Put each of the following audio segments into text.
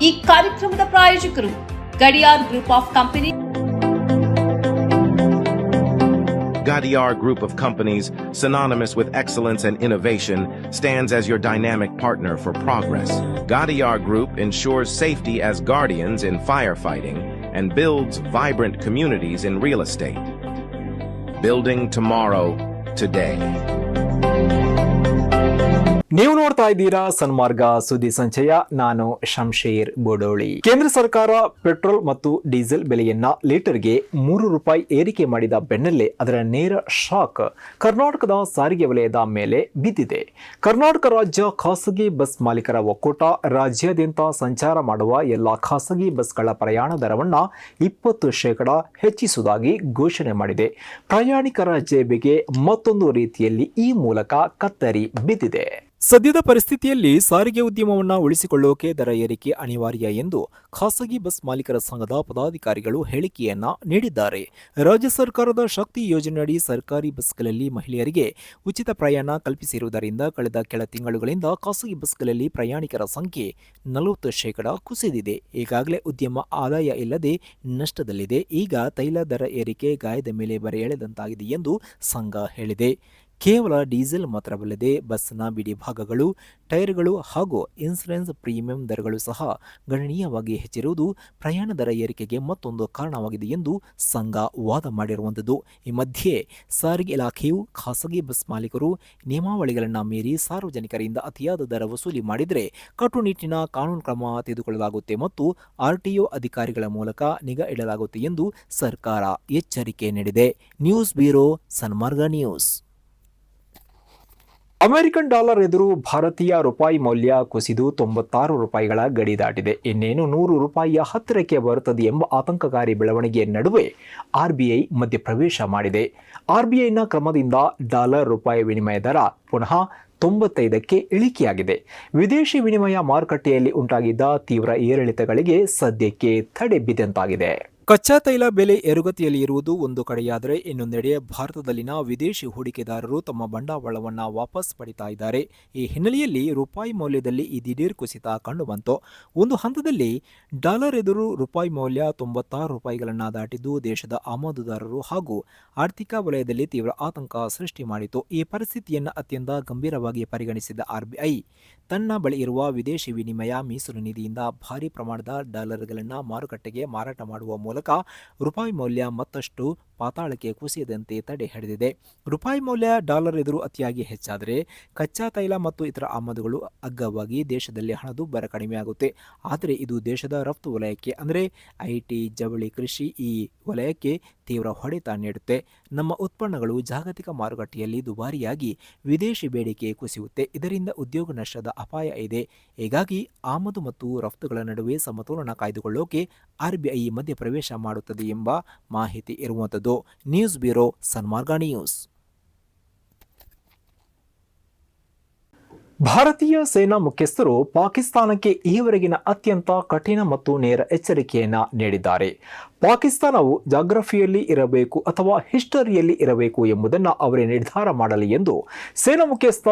ಈ ಕಾರ್ಯಕ್ರಮದ ಪ್ರಾಯೋಜಕರು Gadiyar group of company. Gadiar Group of Companies, synonymous with excellence and innovation, stands as your dynamic partner for progress. Gadiar Group ensures safety as guardians in firefighting and builds vibrant communities in real estate. Building tomorrow, today. ನೀವು ನೋಡ್ತಾ ಇದ್ದೀರಾ ಸನ್ಮಾರ್ಗ ಸುದ್ದಿ ಸಂಚಯ. ನಾನು ಶಂಶೇರ್ ಬೋಡೋಳಿ. ಕೇಂದ್ರ ಸರ್ಕಾರ petrol ಮತ್ತು diesel ಬೆಲೆಯನ್ನ ಲೀಟರ್ಗೆ ₹3 ಏರಿಕೆ ಮಾಡಿದ ಬೆನ್ನಲ್ಲೇ ಅದರ ನೇರ ಶಾಕ್ ಕರ್ನಾಟಕದ ಸಾರಿಗೆ ವಲಯದ ಮೇಲೆ ಬಿದ್ದಿದೆ. ಕರ್ನಾಟಕ ರಾಜ್ಯ ಖಾಸಗಿ ಬಸ್ ಮಾಲೀಕರ ಒಕ್ಕೂಟ ರಾಜ್ಯಾದ್ಯಂತ ಸಂಚಾರ ಮಾಡುವ ಎಲ್ಲ ಖಾಸಗಿ ಬಸ್ಗಳ ಪ್ರಯಾಣ ದರವನ್ನು 20% ಹೆಚ್ಚಿಸುವುದಾಗಿ ಘೋಷಣೆ ಮಾಡಿದೆ. ಪ್ರಯಾಣಿಕರ ಜೇಬಿಗೆ ಮತ್ತೊಂದು ರೀತಿಯಲ್ಲಿ ಈ ಮೂಲಕ ಕತ್ತರಿ ಬಿದ್ದಿದೆ. ಸದ್ಯದ ಪರಿಸ್ಥಿತಿಯಲ್ಲಿ ಸಾರಿಗೆ ಉದ್ಯಮವನ್ನು ಉಳಿಸಿಕೊಳ್ಳೋಕೆ ದರ ಏರಿಕೆ ಅನಿವಾರ್ಯ ಎಂದು ಖಾಸಗಿ ಬಸ್ ಮಾಲೀಕರ ಸಂಘದ ಪದಾಧಿಕಾರಿಗಳು ಹೇಳಿಕೆಯನ್ನ ನೀಡಿದ್ದಾರೆ. ರಾಜ್ಯ ಸರ್ಕಾರದ ಶಕ್ತಿ ಯೋಜನೆಯಡಿ ಸರ್ಕಾರಿ ಬಸ್ಗಳಲ್ಲಿ ಮಹಿಳೆಯರಿಗೆ ಉಚಿತ ಪ್ರಯಾಣ ಕಲ್ಪಿಸಿರುವುದರಿಂದ ಕಳೆದ ಕೆಲ ತಿಂಗಳುಗಳಿಂದ ಖಾಸಗಿ ಬಸ್ಗಳಲ್ಲಿ ಪ್ರಯಾಣಿಕರ ಸಂಖ್ಯೆ 40% ಕುಸಿದಿದೆ. ಈಗಾಗಲೇ ಉದ್ಯಮ ಆದಾಯ ಇಲ್ಲದೆ ನಷ್ಟದಲ್ಲಿದೆ. ಈಗ ತೈಲ ದರ ಏರಿಕೆ ಗಾಯದ ಮೇಲೆ ಬರೆ ಎಳೆದಂತಾಗಿದೆ ಎಂದು ಸಂಘ ಹೇಳಿದೆ. ಕೇವಲ ಡೀಸೆಲ್ ಮಾತ್ರವಲ್ಲದೆ ಬಸ್ನ ಬಿಡಿ ಭಾಗಗಳು, ಟೈರ್ಗಳು ಹಾಗೂ ಇನ್ಸೂರೆನ್ಸ್ ಪ್ರೀಮಿಯಂ ದರಗಳು ಸಹ ಗಣನೀಯವಾಗಿ ಹೆಚ್ಚಿರುವುದು ಪ್ರಯಾಣ ದರ ಏರಿಕೆಗೆ ಮತ್ತೊಂದು ಕಾರಣವಾಗಿದೆ ಎಂದು ಸಂಘ ವಾದ ಮಾಡಿರುವಂಥದ್ದು. ಈ ಮಧ್ಯೆ ಸಾರಿಗೆ ಇಲಾಖೆಯು ಖಾಸಗಿ ಬಸ್ ಮಾಲೀಕರು ನಿಯಮಾವಳಿಗಳನ್ನು ಮೀರಿ ಸಾರ್ವಜನಿಕರಿಂದ ಅತಿಯಾದ ದರ ವಸೂಲಿ ಮಾಡಿದರೆ ಕಟ್ಟುನಿಟ್ಟಿನ ಕಾನೂನು ಕ್ರಮ ತೆಗೆದುಕೊಳ್ಳಲಾಗುತ್ತೆ ಮತ್ತು RTO ಅಧಿಕಾರಿಗಳ ಮೂಲಕ ನಿಗಾ ಇಡಲಾಗುತ್ತೆ ಎಂದು ಸರ್ಕಾರ ಎಚ್ಚರಿಕೆ ನೀಡಿದೆ. News bureau, Sanmarga news. American dollar ಎದುರು ಭಾರತೀಯ ರೂಪಾಯಿ ಮೌಲ್ಯ ಕುಸಿದು ₹96 ಗಡಿ ದಾಟಿದೆ. ಇನ್ನೇನು ₹100 ಹತ್ತಿರಕ್ಕೆ ಬರುತ್ತದೆ ಎಂಬ ಆತಂಕಕಾರಿ ಬೆಳವಣಿಗೆಯ ನಡುವೆ RBI ಮಧ್ಯಪ್ರವೇಶ ಮಾಡಿದೆ. RBIನ ಕ್ರಮದಿಂದ ಡಾಲರ್ ರೂಪಾಯಿ ವಿನಿಮಯ ದರ ಪುನಃ 95ಕ್ಕೆ ಇಳಿಕೆಯಾಗಿದೆ. ವಿದೇಶಿ ವಿನಿಮಯ ಮಾರುಕಟ್ಟೆಯಲ್ಲಿ ಉಂಟಾಗಿದ್ದ ತೀವ್ರ ಏರಿಳಿತಗಳಿಗೆ ಸದ್ಯಕ್ಕೆ ತಡೆ ಬಿದ್ದಂತಾಗಿದೆ. ಕಚ್ಚಾ ತೈಲ ಬೆಲೆ ಏರುಗತಿಯಲ್ಲಿ ಇರುವುದು ಒಂದು ಕಡೆಯಾದರೆ, ಇನ್ನೊಂದೆಡೆ ಭಾರತದಲ್ಲಿನ ವಿದೇಶಿ ಹೂಡಿಕೆದಾರರು ತಮ್ಮ ಬಂಡವಾಳವನ್ನು ವಾಪಸ್ ಪಡಿತಾ ಇದ್ದಾರೆ. ಈ ಹಿನ್ನೆಲೆಯಲ್ಲಿ ರೂಪಾಯಿ ಮೌಲ್ಯದಲ್ಲಿ ಈ ದಿಢೀರ್ ಕುಸಿತ ಕಂಡುಬಂತು. ಒಂದು ಹಂತದಲ್ಲಿ ಡಾಲರ್ ಎದುರು ರೂಪಾಯಿ ಮೌಲ್ಯ ₹96 ದಾಟಿದ್ದು ದೇಶದ ಆಮದುದಾರರು ಹಾಗೂ ಆರ್ಥಿಕ ವಲಯದಲ್ಲಿ ತೀವ್ರ ಆತಂಕ ಸೃಷ್ಟಿ ಮಾಡಿತು. ಈ ಪರಿಸ್ಥಿತಿಯನ್ನು ಅತ್ಯಂತ ಗಂಭೀರವಾಗಿ ಪರಿಗಣಿಸಿದ RBI ತನ್ನ ಬಳಿ ಇರುವ ವಿದೇಶಿ ವಿನಿಮಯ ಮೀಸಲು ನಿಧಿಯಿಂದ ಭಾರೀ ಪ್ರಮಾಣದ ಡಾಲರ್ಗಳನ್ನು ಮಾರುಕಟ್ಟೆಗೆ ಮಾರಾಟ ಮಾಡುವ ಮೂಲಕ ರೂಪಾಯಿ ಮೌಲ್ಯ ಮತ್ತಷ್ಟು ಪಾತಾಳಕ್ಕೆ ಕುಸಿಯದಂತೆ ತಡೆ ಹಿಡಿದಿದೆ. ರೂಪಾಯಿ ಮೌಲ್ಯ ಡಾಲರ್ ಎದುರು ಅತಿಯಾಗಿ ಹೆಚ್ಚಾದರೆ ಕಚ್ಚಾ ತೈಲ ಮತ್ತು ಇತರ ಆಮದುಗಳು ಅಗ್ಗವಾಗಿ ದೇಶದಲ್ಲಿ ಹಣದುಬ್ಬರ ಕಡಿಮೆಯಾಗುತ್ತೆ. ಆದರೆ ಇದು ದೇಶದ ರಫ್ತು ವಲಯಕ್ಕೆ ಅಂದರೆ IT, ಜವಳಿ, ಕೃಷಿ ಈ ವಲಯಕ್ಕೆ ತೀವ್ರ ಹೊಡೆತ ನೀಡುತ್ತೆ. ನಮ್ಮ ಉತ್ಪನ್ನಗಳು ಜಾಗತಿಕ ಮಾರುಕಟ್ಟೆಯಲ್ಲಿ ದುಬಾರಿಯಾಗಿ ವಿದೇಶಿ ಬೇಡಿಕೆ ಕುಸಿಯುತ್ತೆ. ಇದರಿಂದ ಉದ್ಯೋಗ ನಷ್ಟದ ಅಪಾಯ ಇದೆ. ಹೀಗಾಗಿ ಆಮದು ಮತ್ತು ರಫ್ತುಗಳ ನಡುವೆ ಸಮತೋಲನ ಕಾಯ್ದುಕೊಳ್ಳೋಕೆ RBI ಮಧ್ಯಪ್ರವೇಶ ಮಾಡುತ್ತದೆ ಎಂಬ ಮಾಹಿತಿ ಇರುವಂಥದ್ದು. News bureau, Sanmarga news. ಭಾರತೀಯ ಸೇನಾ ಮುಖ್ಯಸ್ಥರು ಪಾಕಿಸ್ತಾನಕ್ಕೆ ಈವರೆಗಿನ ಅತ್ಯಂತ ಕಠಿಣ ಮತ್ತು ನೇರ ಎಚ್ಚರಿಕೆಯನ್ನ ನೀಡಿದ್ದಾರೆ. ಪಾಕಿಸ್ತಾನವು ಜಾಗ್ರಫಿಯಲ್ಲಿ ಇರಬೇಕು ಅಥವಾ ಹಿಸ್ಟರಿಯಲ್ಲಿ ಇರಬೇಕು ಎಂಬುದನ್ನು ಅವರೇ ನಿರ್ಧಾರ ಮಾಡಲಿ ಎಂದು ಸೇನಾ ಮುಖ್ಯಸ್ಥ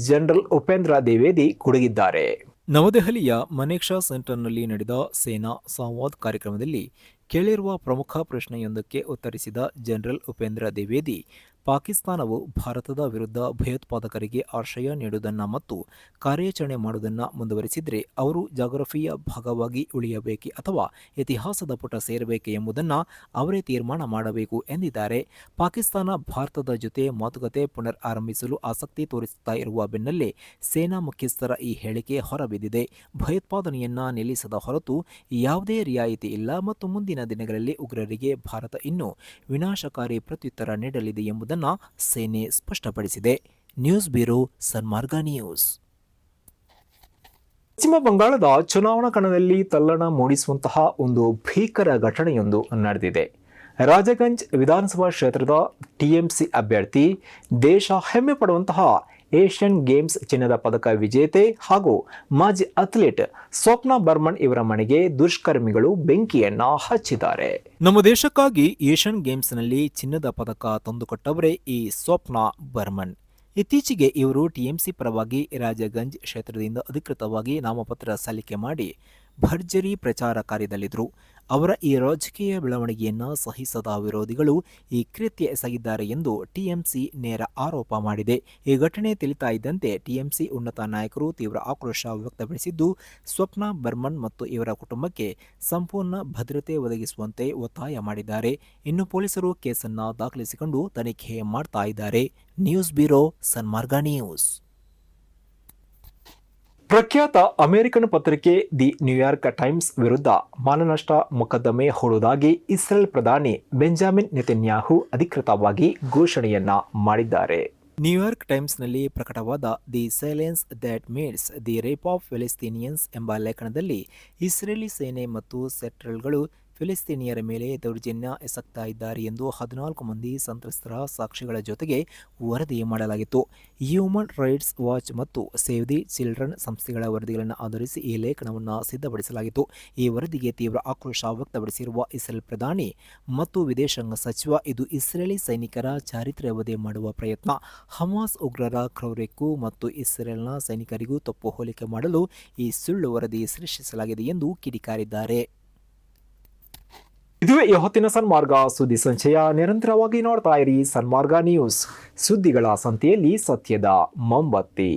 ಜನರಲ್ ಉಪೇಂದ್ರ ದ್ವಿವೇದಿ ಗುಡುಗಿದ್ದಾರೆ. ನವದೆಹಲಿಯ ಮನೇಕ್ಷಾ ಸೆಂಟರ್ನಲ್ಲಿ ನಡೆದ ಸೇನಾ ಸಂವಾದ್ ಕಾರ್ಯಕ್ರಮದಲ್ಲಿ ಕೇಳಿರುವ ಪ್ರಮುಖ ಪ್ರಶ್ನೆಯೊಂದಕ್ಕೆ ಉತ್ತರಿಸಿದ ಜನರಲ್ ಉಪೇಂದ್ರ ದ್ವಿವೇದಿ, ಪಾಕಿಸ್ತಾನವು ಭಾರತದ ವಿರುದ್ಧ ಭಯೋತ್ಪಾದಕರಿಗೆ ಆಶ್ರಯ ನೀಡುವುದನ್ನು ಮತ್ತು ಕಾರ್ಯಾಚರಣೆ ಮಾಡುವುದನ್ನು ಮುಂದುವರಿಸಿದರೆ ಅವರು ಜಾಗ್ರಫಿಯ ಭಾಗವಾಗಿ ಉಳಿಯಬೇಕೆ ಅಥವಾ ಇತಿಹಾಸದ ಪುಟ ಸೇರಬೇಕೆ ಎಂಬುದನ್ನು ಅವರೇ ತೀರ್ಮಾನ ಮಾಡಬೇಕು ಎಂದಿದ್ದಾರೆ. ಪಾಕಿಸ್ತಾನ ಭಾರತದ ಜೊತೆ ಮಾತುಕತೆ ಪುನರ್ ಆರಂಭಿಸಲು ಆಸಕ್ತಿ ತೋರಿಸುತ್ತಾ ಇರುವ ಬೆನ್ನಲ್ಲೇ ಸೇನಾ ಮುಖ್ಯಸ್ಥರ ಈ ಹೇಳಿಕೆ ಹೊರಬಿದ್ದಿದೆ. ಭಯೋತ್ಪಾದನೆಯನ್ನ ನಿಲ್ಲಿಸದ ಹೊರತು ಯಾವುದೇ ರಿಯಾಯಿತಿ ಇಲ್ಲ ಮತ್ತು ಮುಂದಿನ ದಿನಗಳಲ್ಲಿ ಉಗ್ರರಿಗೆ ಭಾರತ ಇನ್ನೂ ವಿನಾಶಕಾರಿ ಪ್ರತ್ಯುತ್ತರ ನೀಡಲಿದೆ ಎಂಬುದನ್ನು ಸೇನೆ ಸ್ಪಷ್ಟಪಡಿಸಿದೆ. News bureau, Sanmarga news. ಪಶ್ಚಿಮ ಬಂಗಾಳದ ಚುನಾವಣಾ ಕಣದಲ್ಲಿ ತಲ್ಲಣ ಮೂಡಿಸುವಂತಹ ಒಂದು ಭೀಕರ ಘಟನೆಯೊಂದು ನಡೆದಿದೆ. ರಾಜಗಂಜ್ ವಿಧಾನಸಭಾ ಕ್ಷೇತ್ರದ TMC ಅಭ್ಯರ್ಥಿ, ದೇಶ ಹೆಮ್ಮೆ ಪಡುವಂತಹ ಏಷ್ಯನ್ ಗೇಮ್ಸ್ ಚಿನ್ನದ ಪದಕ ವಿಜೇತೆ ಹಾಗೂ ಮಾಜಿ ಅಥ್ಲೀಟ್ ಸ್ವಪ್ನ ಬರ್ಮನ್ ಇವರ ಮನೆಗೆ ದುಷ್ಕರ್ಮಿಗಳು ಬೆಂಕಿಯನ್ನ ಹಚ್ಚಿದ್ದಾರೆ. ನಮ್ಮ ದೇಶಕ್ಕಾಗಿ ಏಷ್ಯನ್ ಗೇಮ್ಸ್ನಲ್ಲಿ ಚಿನ್ನದ ಪದಕ ತಂದುಕೊಟ್ಟವರೇ ಈ ಸ್ವಪ್ನ ಬರ್ಮನ್. ಇತ್ತೀಚೆಗೆ ಇವರು TMC ಪರವಾಗಿ ರಾಜಗಂಜ್ ಕ್ಷೇತ್ರದಿಂದ ಅಧಿಕೃತವಾಗಿ ನಾಮಪತ್ರ ಸಲ್ಲಿಕೆ ಮಾಡಿ ಭರ್ಜರಿ ಪ್ರಚಾರ ಕಾರ್ಯದಲ್ಲಿದ್ದರು. ಅವರ ಈ ರಾಜಕೀಯ ಬೆಳವಣಿಗೆಯನ್ನು ಸಹಿಸದ ವಿರೋಧಿಗಳು ಈ ಕೃತ್ಯ ಎಸಗಿದ್ದಾರೆ ಎಂದು ಟಿಎಂಸಿ ನೇರ ಆರೋಪ ಮಾಡಿದೆ. ಈ ಘಟನೆ ತಿಳಿತಾ ಇದ್ದಂತೆ ಟಿಎಂಸಿ ಉನ್ನತ ನಾಯಕರು ತೀವ್ರ ಆಕ್ರೋಶ ವ್ಯಕ್ತಪಡಿಸಿದ್ದು, ಸ್ವಪ್ನ ಬರ್ಮನ್ ಮತ್ತು ಇವರ ಕುಟುಂಬಕ್ಕೆ ಸಂಪೂರ್ಣ ಭದ್ರತೆ ಒದಗಿಸುವಂತೆ ಒತ್ತಾಯ ಮಾಡಿದ್ದಾರೆ. ಇನ್ನು ಪೊಲೀಸರು ಕೇಸನ್ನು ದಾಖಲಿಸಿಕೊಂಡು ತನಿಖೆ ಮಾಡ್ತಾ ಇದ್ದಾರೆ. News bureau, Sanmarga news. ಪ್ರಖ್ಯಾತ ಅಮೆರಿಕನ್ ಪತ್ರಿಕೆ ದಿ ನ್ಯೂಯಾರ್ಕ್ ಟೈಮ್ಸ್ ವಿರುದ್ಧ ಮಾನನಷ್ಟ ಮೊಕದ್ದಮೆ ಹೂಡುವುದಾಗಿ ಇಸ್ರೇಲ್ ಪ್ರಧಾನಿ ಬೆಂಜಮಿನ್ ನೆತನ್ಯಾಹು ಅಧಿಕೃತವಾಗಿ ಘೋಷಣೆಯನ್ನ ಮಾಡಿದ್ದಾರೆ. ನ್ಯೂಯಾರ್ಕ್ ಟೈಮ್ಸ್ನಲ್ಲಿ ಪ್ರಕಟವಾದ the silence that meets the rape of Palestinians ಎಂಬ ಲೇಖನದಲ್ಲಿ ಇಸ್ರೇಲಿ ಸೇನೆ ಮತ್ತು ಸೆಟ್ರಲ್ಗಳು ಫಿಲಿಸ್ತೀನಿಯರ ಮೇಲೆ ದೌರ್ಜನ್ಯ ಎಸಗ್ತಾ ಇದ್ದಾರೆ ಎಂದು 14 ಮಂದಿ ಸಂತ್ರಸ್ತರ ಸಾಕ್ಷಿಗಳ ಜೊತೆಗೆ ವರದಿ ಮಾಡಲಾಗಿತ್ತು. ಹ್ಯೂಮನ್ ರೈಟ್ಸ್ ವಾಚ್ ಮತ್ತು ಸೇವ್ ದಿ ಚಿಲ್ಡ್ರನ್ ಸಂಸ್ಥೆಗಳ ವರದಿಗಳನ್ನು ಆಧರಿಸಿ ಈ ಲೇಖನವನ್ನು ಸಿದ್ಧಪಡಿಸಲಾಗಿತ್ತು. ಈ ವರದಿಗೆ ತೀವ್ರ ಆಕ್ರೋಶ ವ್ಯಕ್ತಪಡಿಸಿರುವ ಇಸ್ರೇಲ್ ಪ್ರಧಾನಿ ಮತ್ತು ವಿದೇಶಾಂಗ ಸಚಿವ, ಇದು ಇಸ್ರೇಲಿ ಸೈನಿಕರ ಚಾರಿತ್ರ್ಯ ವಧೆ ಮಾಡುವ ಪ್ರಯತ್ನ, ಹಮಾಸ್ ಉಗ್ರರ ಕ್ರೌರ್ಯಕ್ಕೂ ಮತ್ತು ಇಸ್ರೇಲ್ನ ಸೈನಿಕರಿಗೂ ತಪ್ಪು ಹೋಲಿಕೆ ಮಾಡಲು ಈ ಸುಳ್ಳು ವರದಿ ಸೃಷ್ಟಿಸಲಾಗಿದೆ ಎಂದು ಕಿಡಿಕಾರಿದ್ದಾರೆ. ಇದುವೇ ಈ ಹೊತ್ತಿನ ಸನ್ಮಾರ್ಗ ಸುದ್ದಿ ಸಂಚಯ. ನಿರಂತರವಾಗಿ ನೋಡ್ತಾ ಇರಿ ಸನ್ಮಾರ್ಗ ನ್ಯೂಸ್. ಸುದ್ದಿಗಳ ಸಂತೆಯಲ್ಲಿ ಸತ್ಯದ ಮೊಂಬತ್ತಿ.